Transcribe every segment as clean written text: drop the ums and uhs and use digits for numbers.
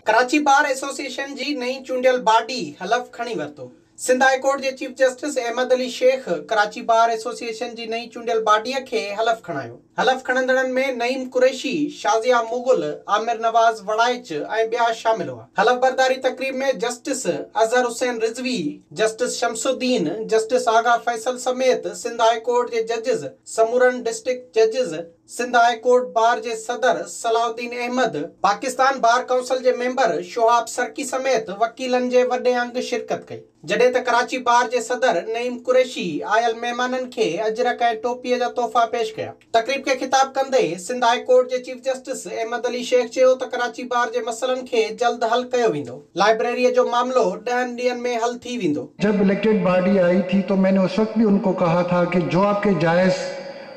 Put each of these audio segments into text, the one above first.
Karachi bar association जी नई चूंडियल बाडी हलफ खणी वरितो। सिंध हाई कोर्ट जे chief justice Ahmed Ali Shaikh Karachi bar association जी नई चूंडियल बाडीअ खे हलफ खणायो। हलफ खणंदड़नि में नईम कुरैशी, शाज़िया मुगल, आमिर नवाज़ वड़ाइच ऐं ॿिया शामिल हुआ। हलफ बरदारी तकरीब में justice Azhar Hussain Rizvi, justice Shamsuddin, justice Agha Faisal समेत सिंध हाई कोर्ट जे जजिस, समूरन डिस्ट्रिक्ट जजिस, सिंध हाई कोर्ट बार जे सदर सलाउद्दीन अहमद, पाकिस्तान बार काउंसिल जे मेंबर शोहाब सरकी समेत वकीलनि जे वॾे अंग शिरकत कई। जॾहिं त कराची बार जे सदर नईम कुरैशी आयल महिमाननि खे अजरक ऐं टोपीअ जा तोहफ़ा पेश कया। तकरीब खे खिताब कंदे सिंध हाई कोर्ट जे चीफ जस्टिस अहमद अली शेख चयो त कराची बार जे मसइलनि खे जल्द हल कयो वेंदो। लाइब्रेरीअ जो मामलो 10 ॾींहनि में हल थी वेंदो। जब इलेक्टेड बॉडी आई थी तो मैंने उस वक्त भी उनको कहा था कि जो आपके जायज़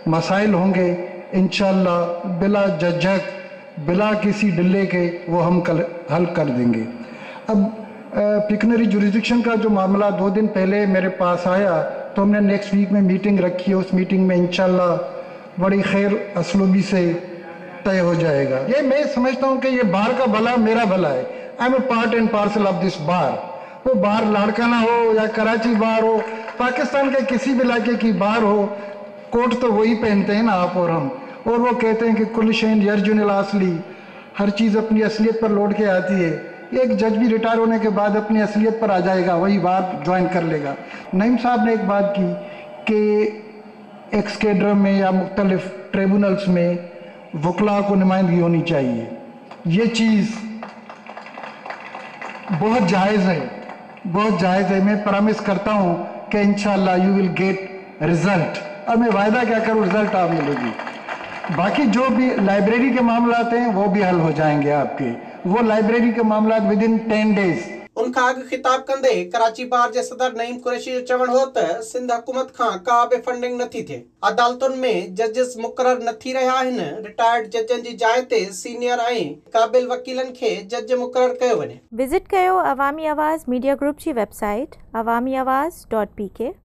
मसाइल होंगे इंशाअल्लाह बिला झिझक, बिला किसी डिले के वो हम कल हल कर देंगे। अब पिकनरी जुरिस्डिक्शन का जो मामला 2 दिन पहले मेरे पास आया तो हमने नेक्स्ट वीक में मीटिंग रखी है। उस मीटिंग में इंशाअल्लाह बड़ी खैर असलूबी से तय हो जाएगा। ये मैं समझता हूँ कि ये बार का भला मेरा भला है। I am a part and parcel of this bar. वो बार लाड़काना हो या कराची बार हो, पाकिस्तान के किसी भी इलाके की बार हो, कोट तो वही पहनते हैं ना आप और हम। और वो कहते हैं कि कुल शैन यर्जुनिल असली, हर चीज़ अपनी असलियत पर लौट के आती है। एक जज भी रिटायर होने के बाद अपनी असलियत पर आ जाएगा, वही बार ज्वाइन कर लेगा। नईम साहब ने एक बात की कि एक्स कैडर में या मुख्तलिफ ट्रिब्यूनल्स में वकला को नुमाइंदगी होनी चाहिए। ये चीज़ बहुत जायज़ है, बहुत जायज़ है। मैं प्रॉमिस करता हूँ कि इंशाअल्लाह यू विल गेट रिजल्ट। अब मैं वायदा क्या करूँ, रिजल्ट आप मिलेगी। बाकी जो भी लाइब्रेरी के मामलात हैं वो भी हल हो जाएंगे आपके। वो लाइब्रेरी के मामलात विद इन 10 डेज। उनखां अॻु खिताब कंदे कराची बार जे सदर नईम कुरैशी जो चवणु हो त सिंध हुकूमत खां का बि फंडिंग नथी थिए। अदालतुनि में जजिस मुक़रर न थी रहिया आहिनि। रिटायर्ड जजनि जी जाइ ते सीनियर ऐं क़ाबिल वकीलनि खे जज मुक़रर कयो वञे। विज़िट कयो अवामी आवाज़ मीडिया ग्रुप जी वेबसाइट awamiawaz.pk।